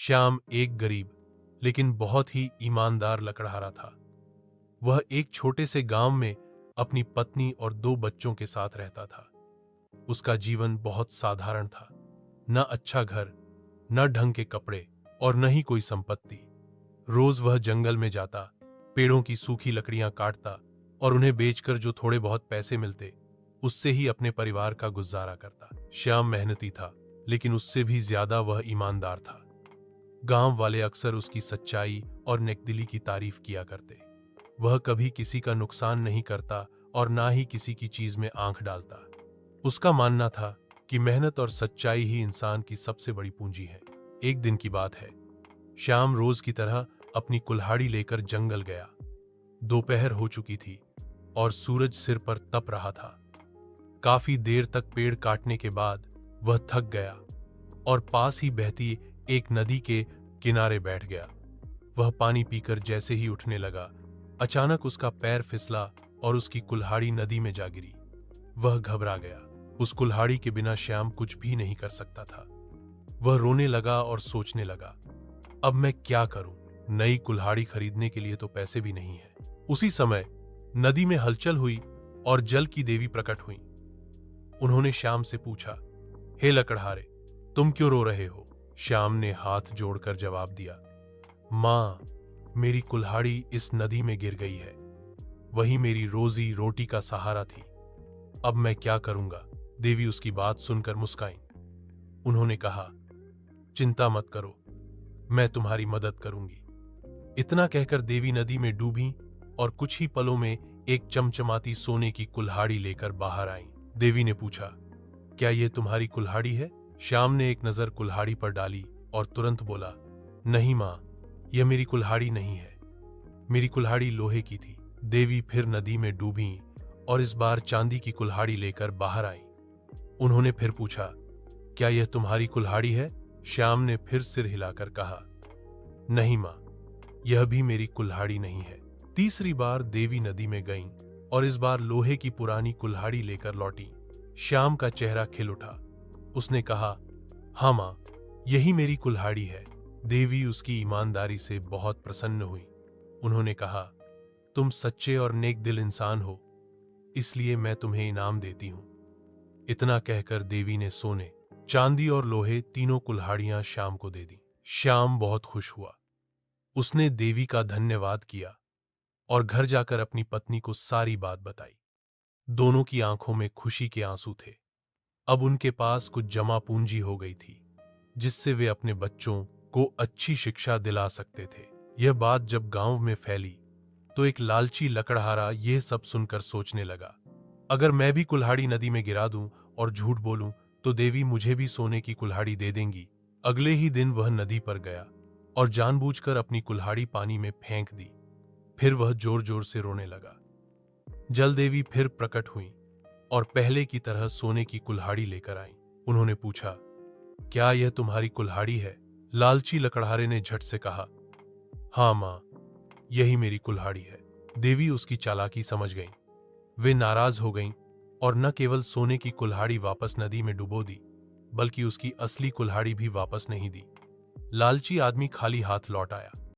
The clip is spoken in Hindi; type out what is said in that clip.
श्याम एक गरीब लेकिन बहुत ही ईमानदार लकड़हारा था। वह एक छोटे से गांव में अपनी पत्नी और 2 बच्चों के साथ रहता था। उसका जीवन बहुत साधारण था। न अच्छा घर, न ढंग के कपड़े और न ही कोई संपत्ति। रोज वह जंगल में जाता, पेड़ों की सूखी लकड़ियां काटता और उन्हें बेचकर जो थोड़े बहुत पैसे मिलते उससे ही अपने परिवार का गुजारा करता। श्याम मेहनती था, लेकिन उससे भी ज्यादा वह ईमानदार था। गांव वाले अक्सर उसकी सच्चाई और नेकदिली की तारीफ किया करते। वह कभी किसी का नुकसान नहीं करता और ना ही किसी की चीज में आंख डालता। उसका मानना था कि मेहनत और सच्चाई ही इंसान की सबसे बड़ी पूंजी है। एक दिन की बात है। श्याम रोज की तरह अपनी कुल्हाड़ी लेकर जंगल गया। दोपहर हो चुकी थी और सूरज सिर पर तप रहा था। काफी देर तक पेड़ काटने के बाद वह थक गया और पास ही बहती एक नदी के किनारे बैठ गया। वह पानी पीकर जैसे ही उठने लगा, अचानक उसका पैर फिसला और उसकी कुल्हाड़ी नदी में जा गिरी। वह घबरा गया। उस कुल्हाड़ी के बिना श्याम कुछ भी नहीं कर सकता था। वह रोने लगा और सोचने लगा, अब मैं क्या करूं? नई कुल्हाड़ी खरीदने के लिए तो पैसे भी नहीं है। उसी समय नदी में हलचल हुई और जल की देवी प्रकट हुई। उन्होंने श्याम से पूछा, हे लकड़हारे, तुम क्यों रो रहे हो? श्याम ने हाथ जोड़कर जवाब दिया, मां, मेरी कुल्हाड़ी इस नदी में गिर गई है। वही मेरी रोजी रोटी का सहारा थी। अब मैं क्या करूंगा? देवी उसकी बात सुनकर मुस्काईं। उन्होंने कहा, चिंता मत करो, मैं तुम्हारी मदद करूंगी। इतना कहकर देवी नदी में डूबी और कुछ ही पलों में एक चमचमाती सोने की कुल्हाड़ी लेकर बाहर आईं। देवी ने पूछा, क्या यह तुम्हारी कुल्हाड़ी है? श्याम ने एक नजर कुल्हाड़ी पर डाली और तुरंत बोला, नहीं मां, यह मेरी कुल्हाड़ी नहीं है। मेरी कुल्हाड़ी लोहे की थी। देवी फिर नदी में डूबी और इस बार चांदी की कुल्हाड़ी लेकर बाहर आईं। उन्होंने फिर पूछा, क्या यह तुम्हारी कुल्हाड़ी है? श्याम ने फिर सिर हिलाकर कहा, नहीं मां, यह भी मेरी कुल्हाड़ी नहीं है। तीसरी बार देवी नदी में गईं और इस बार लोहे की पुरानी कुल्हाड़ी लेकर लौटी। श्याम का चेहरा खिल उठा। उसने कहा, हाँ मां, यही मेरी कुल्हाड़ी है। देवी उसकी ईमानदारी से बहुत प्रसन्न हुई। उन्होंने कहा, तुम सच्चे और नेक दिल इंसान हो, इसलिए मैं तुम्हें इनाम देती हूं। इतना कहकर देवी ने सोने, चांदी और लोहे तीनों कुल्हाड़ियां श्याम को दे दी। श्याम बहुत खुश हुआ। उसने देवी का धन्यवाद किया और घर जाकर अपनी पत्नी को सारी बात बताई। दोनों की आंखों में खुशी के आंसू थे। अब उनके पास कुछ जमा पूंजी हो गई थी, जिससे वे अपने बच्चों को अच्छी शिक्षा दिला सकते थे। यह बात जब गांव में फैली तो एक लालची लकड़हारा यह सब सुनकर सोचने लगा, अगर मैं भी कुल्हाड़ी नदी में गिरा दूं और झूठ बोलूं तो देवी मुझे भी सोने की कुल्हाड़ी दे देंगी। अगले ही दिन वह नदी पर गया और जानबूझकर अपनी कुल्हाड़ी पानी में फेंक दी। फिर वह जोर जोर से रोने लगा। जल देवी फिर प्रकट हुई और पहले की तरह सोने की कुल्हाड़ी लेकर आईं। उन्होंने पूछा, क्या यह तुम्हारी कुल्हाड़ी है? लालची लकड़हारे ने झट से कहा, हाँ मां, यही मेरी कुल्हाड़ी है। देवी उसकी चालाकी समझ गईं। वे नाराज हो गईं और न केवल सोने की कुल्हाड़ी वापस नदी में डुबो दी, बल्कि उसकी असली कुल्हाड़ी भी वापस नहीं दी। लालची आदमी खाली हाथ लौट आया।